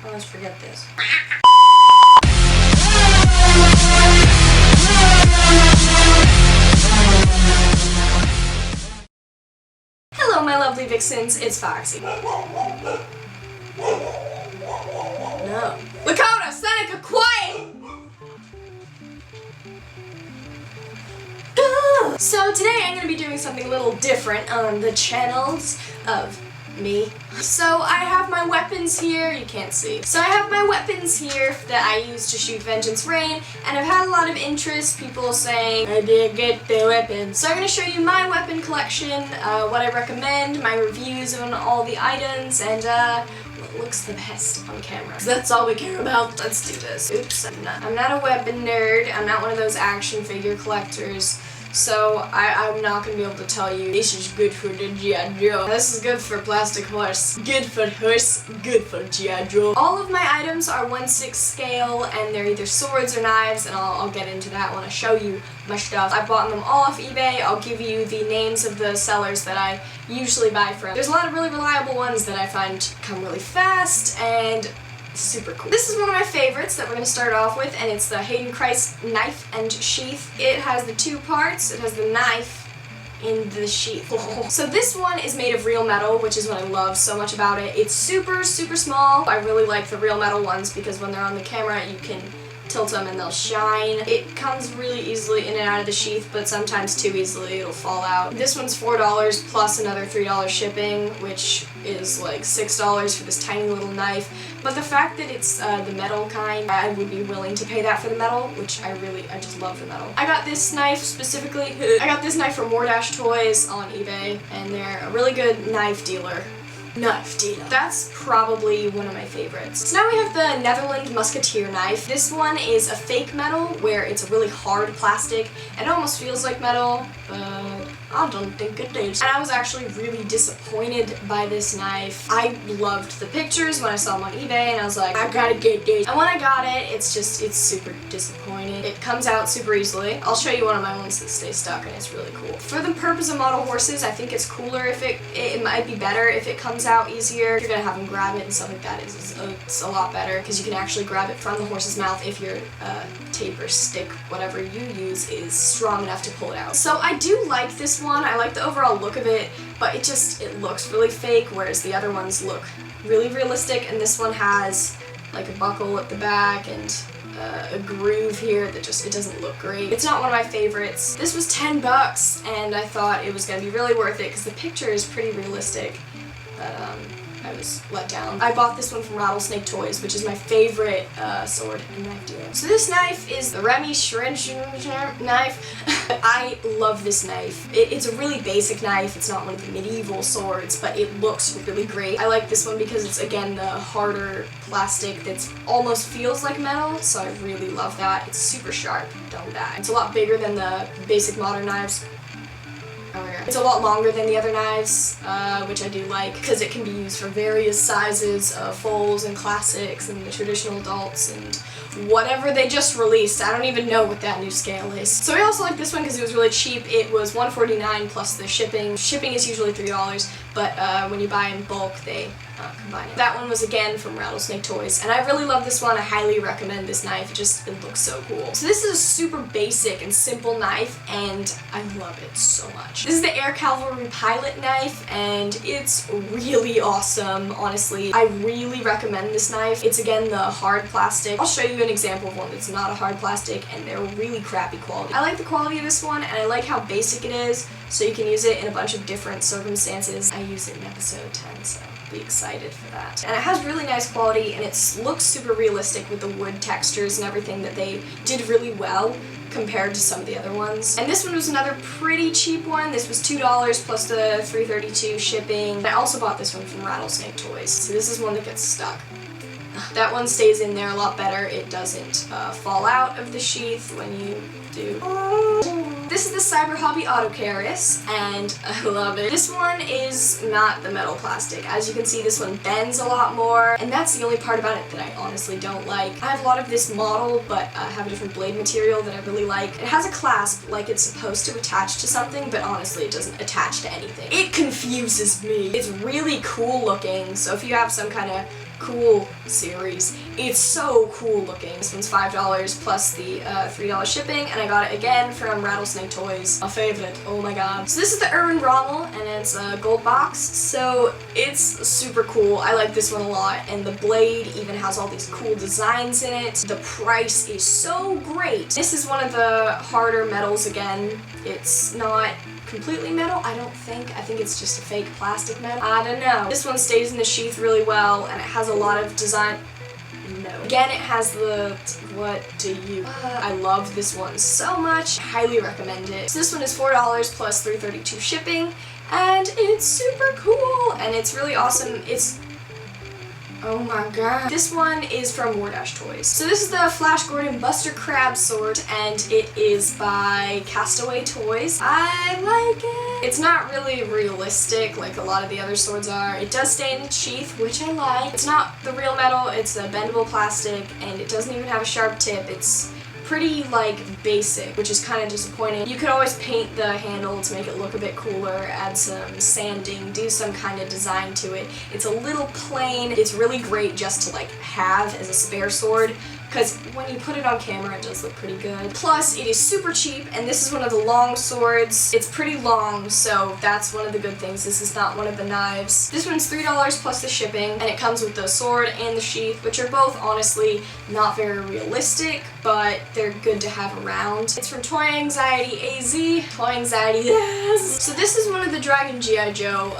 I always forget this. Hello, my lovely vixens. It's Foxy. No. Lakota, Seneca, quiet! So today I'm going to be doing something a little different on the channels of me. So I have my weapons here, you can't see. So I have my weapons here that I use to shoot Vengeance Rain, and I've had a lot of interest, people saying I did get the weapons. So I'm going to show you my weapon collection, what I recommend, my reviews on all the items, and what looks the best on camera. So that's all we care about, let's do this. Oops, I'm not a weapon nerd, I'm not one of those action figure collectors. So I'm not going to be able to tell you this is good for the G.I. Joe. This is good for plastic horse. Good for horse, good for G.I. Joe. All of my items are 1/6 scale and they're either swords or knives, and I'll get into that when I show you my stuff. I bought them all off eBay. I'll give you the names of the sellers that I usually buy from. There's a lot of really reliable ones that I find come really fast and super cool. This is one of my favorites that we're going to start off with, and it's the Hayden Christensen knife and sheath. It has the two parts. It has the knife in the sheath. So this one is made of real metal, which is what I love so much about it. It's super, super small. I really like the real metal ones because when they're on the camera, you can tilt them and they'll shine. It comes really easily in and out of the sheath, but sometimes too easily it'll fall out. This one's $4 plus another $3 shipping, which is like $6 for this tiny little knife. But the fact that it's the metal kind, I would be willing to pay that for the metal, which I just love the metal. I got this knife specifically, I got this knife from wardashtoys on eBay, and they're a really good knife dealer. That's probably one of my favorites. So now we have the Netherlands Musketeer knife. This one is a fake metal where it's a really hard plastic and it almost feels like metal, but I don't think it is. And I was actually really disappointed by this knife. I loved the pictures when I saw them on eBay and I was like, I gotta get this. And when I got it, it's super disappointing. It comes out super easily. I'll show you one of my ones that stays stuck and it's really cool. For the purpose of model horses, I think it's cooler if it might be better if it comes out easier. If you're gonna have them grab it and stuff like that, it's a lot better because you can actually grab it from the horse's mouth if your tape or stick, whatever you use, is strong enough to pull it out. So I do like this one. I like the overall look of it, but it looks really fake, whereas the other ones look really realistic, and this one has like a buckle at the back and a groove here that it doesn't look great. It's not one of my favorites. This was $10 and I thought it was gonna be really worth it because the picture is pretty realistic. But I was let down. I bought this one from Rattlesnaketoys, which is my favorite sword and knife dealer. So this knife is the Remy shring knife. I love this knife. It's a really basic knife. It's not one of the medieval swords, but it looks really great. I like this one because it's, again, the harder plastic that almost feels like metal, so I really love that. It's super sharp, don't die. It's a lot bigger than the basic modern knives. It's a lot longer than the other knives, which I do like because it can be used for various sizes of foals and classics and the traditional adults and whatever they just released. I don't even know what that new scale is. So I also like this one because it was really cheap. It was $149 plus the shipping. Shipping is usually $3, but when you buy in bulk, they combine it. That one was again from Rattlesnaketoys, and I really love this one. I highly recommend this knife. It looks so cool. So this is a super basic and simple knife, and I love it so much. This is the Air Cavalry Pilot knife, and it's really awesome, honestly. I really recommend this knife. It's, again, the hard plastic. I'll show you an example of one that's not a hard plastic, and they're really crappy quality. I like the quality of this one, and I like how basic it is, so you can use it in a bunch of different circumstances. I use it in episode 10, so be excited for that. And it has really nice quality, and it looks super realistic with the wood textures and everything that they did really well compared to some of the other ones. And this one was another pretty cheap one. This was $2 plus the $3.32 shipping. I also bought this one from Rattlesnaketoys. So this is one that gets stuck. That one stays in there a lot better. It doesn't fall out of the sheath when you do. This is the Cyber Hobby Autoc Caris, and I love it. This one is not the metal plastic. As you can see, this one bends a lot more, and that's the only part about it that I honestly don't like. I have a lot of this model, but I have a different blade material that I really like. It has a clasp like it's supposed to attach to something, but honestly it doesn't attach to anything. It confuses me. It's really cool looking, so if you have some kind of Cool series. It's so cool looking. This one's $5 plus the $3 shipping, and I got it again from Rattlesnaketoys, a favorite. Oh my god. So this is the Urban Raml, and it's a gold box, so it's super cool. I like this one a lot, and the blade even has all these cool designs in it. The price is so great. This is one of the harder metals again. It's not completely metal, I don't think. I think it's just a fake plastic metal. I don't know. This one stays in the sheath really well, and it has a lot of design. No. Again, it has the, what do you, I love this one so much. Highly recommend it. So this one is $4 plus $3.32 shipping, and it's super cool, and it's really awesome. It's, oh my god. This one is from wardashtoys. So this is the Flash Gordon Buster Crab sword, and it is by Castaway Toys. I like it. It's not really realistic like a lot of the other swords are. It does stay in its sheath, which I like. It's not the real metal, it's a bendable plastic, and it doesn't even have a sharp tip. It's pretty like basic, which is kind of disappointing. You could always paint the handle to make it look a bit cooler, add some sanding, do some kind of design to it. It's a little plain. It's really great just to like have as a spare sword, because when you put it on camera it does look pretty good. Plus it is super cheap, and this is one of the long swords. It's pretty long, so that's one of the good things. This is not one of the knives. This one's $3 plus the shipping, and it comes with the sword and the sheath, which are both honestly not very realistic, but they're good to have around. It's from Toy Anxiety AZ. Toy Anxiety, yes! So this is one of the Dragon G.I. Joe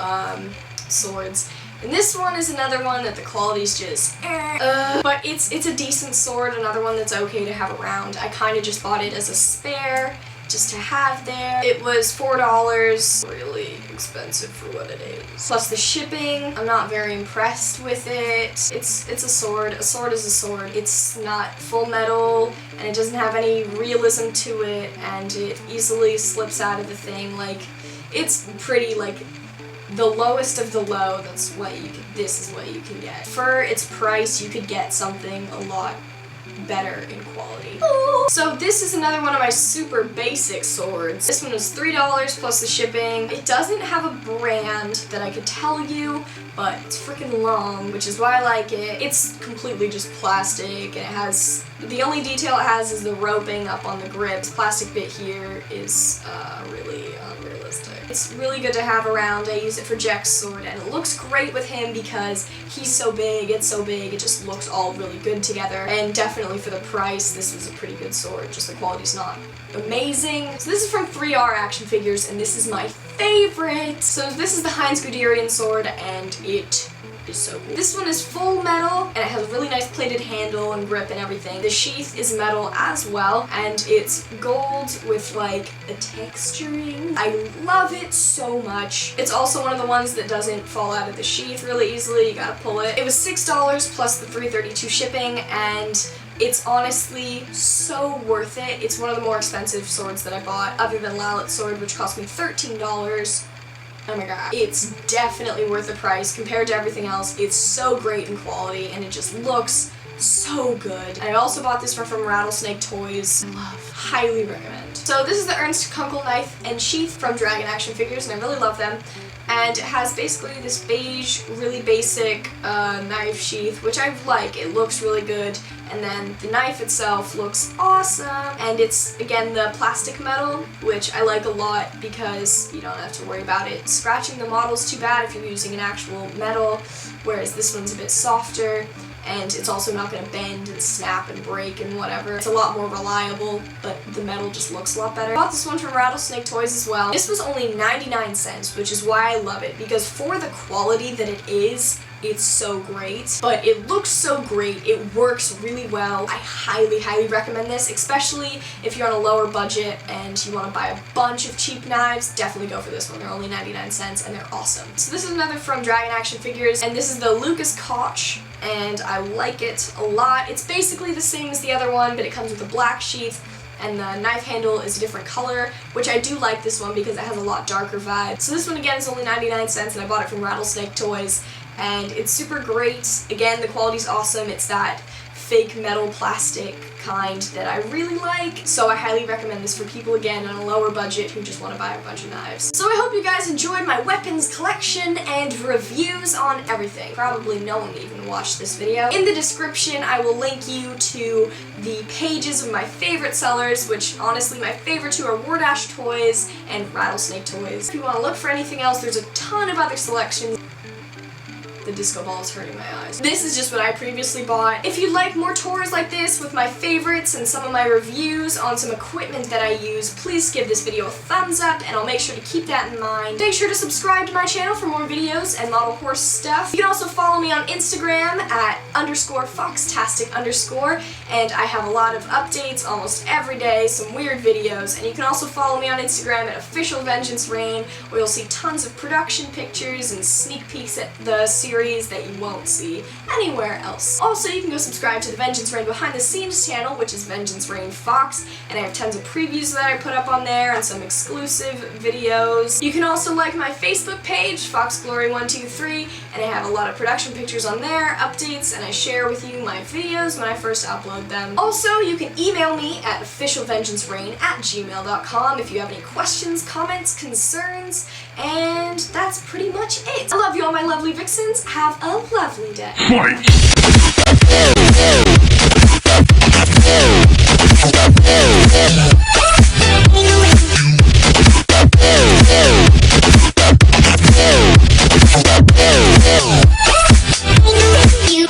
swords. And this one is another one that the quality's just but it's a decent sword, another one that's okay to have around. I kind of just bought it as a spare, just to have there. It was $4, really expensive for what it is. Plus the shipping, I'm not very impressed with it. It's a sword. A sword is a sword. It's not full metal, and it doesn't have any realism to it, and it easily slips out of the thing. Like, it's pretty, like, the lowest of the low. This is what you can get. For its price, you could get something a lot better in quality. So this is another one of my super basic swords. This one was $3 plus the shipping. It doesn't have a brand that I could tell you, but it's freaking long, which is why I like it. It's completely just plastic, and it has, the only detail it has is the roping up on the grip. This plastic bit here is really unrealistic. It's really good to have around. I use it for Jack's sword, and it looks great with him because he's so big, it's so big, it just looks all really good together. And definitely for the price, this was a pretty good sword, just the quality's not amazing. So this is from 3R Action Figures, and this is my favorite. So this is the Heinz Guderian sword, and it is so cool. This one is full metal, and it has a really nice plated handle and grip and everything. The sheath is metal as well, and it's gold with like a texturing. I love it so much. It's also one of the ones that doesn't fall out of the sheath really easily. You gotta pull it. It was $6 plus the $3.32 shipping, and it's honestly so worth it. It's one of the more expensive swords that I bought, other than Lallet's sword, which cost me $13. Oh my god. It's definitely worth the price compared to everything else. It's so great in quality, and it just looks so good. I also bought this one from Rattlesnaketoys. I love. Highly recommend. So this is the Ernst kungle knife and sheath from Dragon Action Figures, and I really love them. And it has basically this beige, really basic knife sheath, which I like. It looks really good. And then the knife itself looks awesome. And it's, again, the plastic metal, which I like a lot because you don't have to worry about it scratching the models too bad if you're using an actual metal, whereas this one's a bit softer. And it's also not going to bend and snap and break and whatever. It's a lot more reliable, but the metal just looks a lot better. I bought this one from Rattlesnaketoys as well. This was only 99 cents, which is why I love it, because for the quality that it is, it's so great. But it looks so great, it works really well. I highly, highly recommend this, especially if you're on a lower budget and you want to buy a bunch of cheap knives. Definitely go for this one. They're only 99 cents and they're awesome. So this is another from Dragon Action Figures, and this is the Lucas Koch, and I like it a lot. It's basically the same as the other one, but it comes with a black sheath, and the knife handle is a different color, which I do like this one because it has a lot darker vibe. So this one again is only 99 cents, and I bought it from Rattlesnaketoys, and it's super great. Again, the quality's awesome. It's that fake metal plastic kind that I really like, so I highly recommend this for people, again, on a lower budget who just want to buy a bunch of knives. So I hope you guys enjoyed my weapons collection and reviews on everything. Probably no one even watched this video. In the description, I will link you to the pages of my favorite sellers, which honestly my favorite two are wardashtoys and rattlesnaketoys. If you want to look for anything else, there's a ton of other selections. The disco ball is hurting my eyes. This is just what I previously bought. If you'd like more tours like this with my favorites and some of my reviews on some equipment that I use, please give this video a thumbs up and I'll make sure to keep that in mind. Make sure to subscribe to my channel for more videos and model horse stuff. You can also follow me on Instagram at _foxtastic_, and I have a lot of updates almost every day, some weird videos, and you can also follow me on Instagram at Official Vengeance Reign, where you'll see tons of production pictures and sneak peeks at the series that you won't see anywhere else. Also, you can go subscribe to the Vengeance Reign behind the scenes channel, which is Vengeance Reign Fox, and I have tons of previews that I put up on there and some exclusive videos. You can also like my Facebook page, FoxGlory123, and I have a lot of production pictures on there, updates, and I share with you my videos when I first upload them. Also, you can email me at officialvengeancereign@gmail.com if you have any questions, comments, concerns, and that's pretty much it. I love you all, my lovely vixens. Have a lovely day.